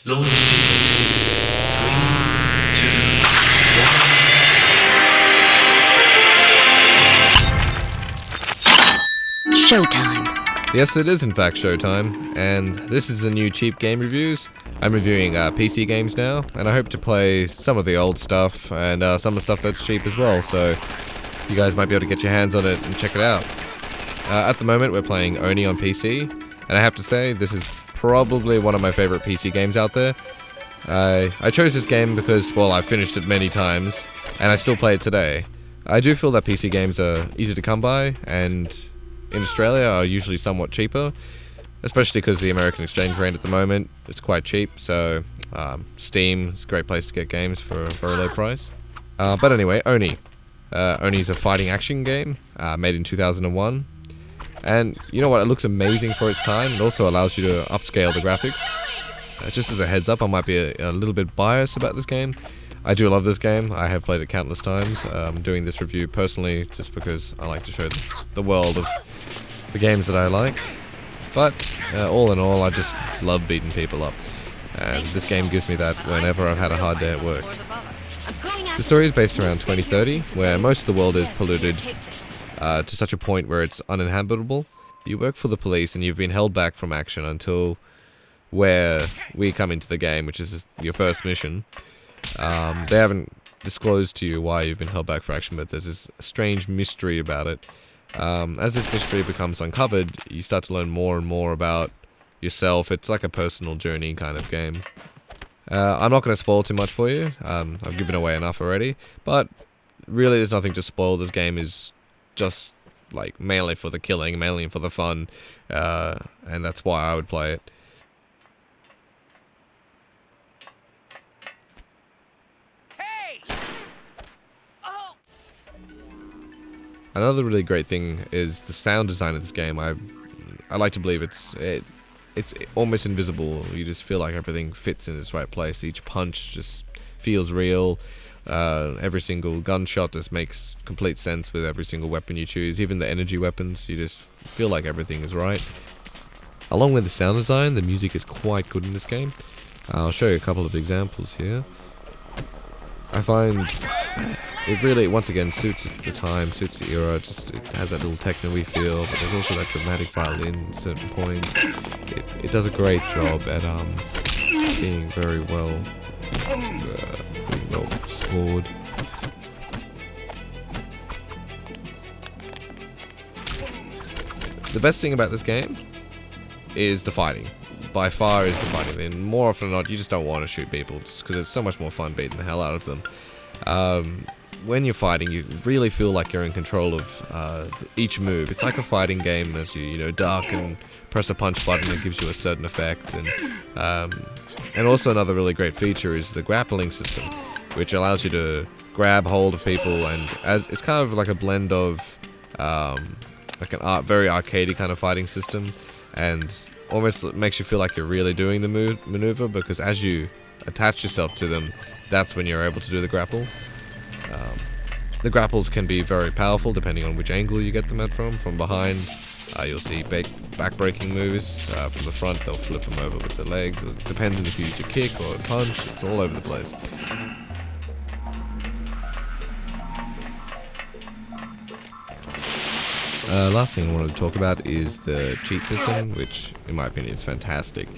Launch sequence. 3, 2, 1. Showtime. Yes, it is in fact showtime, and this is the new cheap game reviews. I'm reviewing PC games now, and I hope to play some of the old stuff and some of the stuff that's cheap as well, so you guys might be able to get your hands on it and check it out. At the moment, we're playing Oni on PC, and I have to say, this is probably one of my favorite PC games out there. I chose this game because, well, I've finished it many times, and I still play it today. I do feel that PC games are easy to come by, and in Australia are usually somewhat cheaper, especially because the American exchange rate at the moment is quite cheap, so Steam is a great place to get games for a very low price. But anyway, Oni. Oni is a fighting action game made in 2001, and you know what, it looks amazing for its time. It also allows you to upscale the graphics. Just as a heads up, I might be a little bit biased about this game. I do love this game. I have played it countless times. I'm doing this review personally just because I like to show the world of the games that I like. But all in all, I just love beating people up. And this game gives me that whenever I've had a hard day at work. The story is based around 2030, where most of the world is polluted to such a point where it's uninhabitable. You work for the police and you've been held back from action until where we come into the game, which is your first mission. They haven't disclosed to you why you've been held back for action, but there's this strange mystery about it. As this mystery becomes uncovered, you start to learn more and more about yourself. It's like a personal journey kind of game. I'm not going to spoil too much for you. I've given away enough already, but really there's nothing to spoil. This game is just like mainly for the killing, mainly for the fun, and that's why I would play it. Another really great thing is the sound design of this game. I like to believe it's almost invisible. You just feel like everything fits in its right place. Each punch just feels real. Every single gunshot just makes complete sense with every single weapon you choose. Even the energy weapons, you just feel like everything is right. Along with the sound design, the music is quite good in this game. I'll show you a couple of examples here. I find it really, once again, suits the time, suits the era. It has that little techno-y feel, but there's also that dramatic violin at certain points. It does a great job at being very well scored. The best thing about this game is the fighting. By far is the fighting. And more often than not, you just don't want to shoot people just because it's so much more fun beating the hell out of them. When you're fighting, you really feel like you're in control of each move. It's like a fighting game as you duck and press a punch button. It gives you a certain effect. And also another really great feature is the grappling system, which allows you to grab hold of people, and it's kind of like a blend of like an very arcadey kind of fighting system, and almost makes you feel like you're really doing the maneuver, because as you attach yourself to them, that's when you're able to do the grapple. The grapples can be very powerful depending on which angle you get them at from. From behind, you'll see back-breaking moves. From the front, they'll flip them over with the legs. It depends on if you use a kick or a punch. It's all over the place. Last thing I wanted to talk about is the cheat system, which in my opinion is fantastic.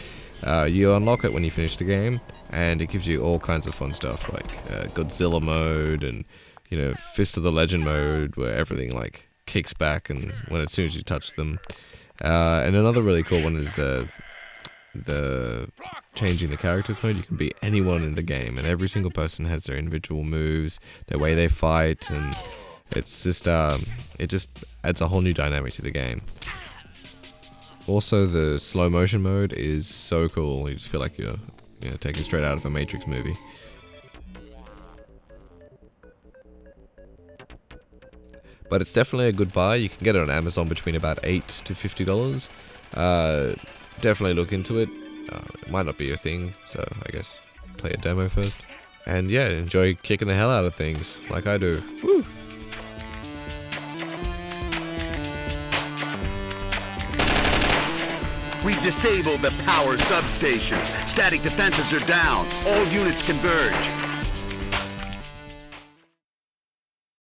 You unlock it when you finish the game, and it gives you all kinds of fun stuff like Godzilla mode and Fist of the Legend mode, where everything like kicks back and as soon as you touch them. And another really cool one is the changing the characters mode. You can be anyone in the game, and every single person has their individual moves, their way they fight, and it's just it just adds a whole new dynamic to the game. Also, the slow motion mode is so cool. You just feel like you're taken straight out of a Matrix movie. But it's definitely a good buy. You can get it on Amazon between about $8 to $50. Definitely look into it. It might not be your thing, so I guess play a demo first. And yeah, enjoy kicking the hell out of things like I do. Woo! We've disabled the power substations. Static defenses are down. All units converge.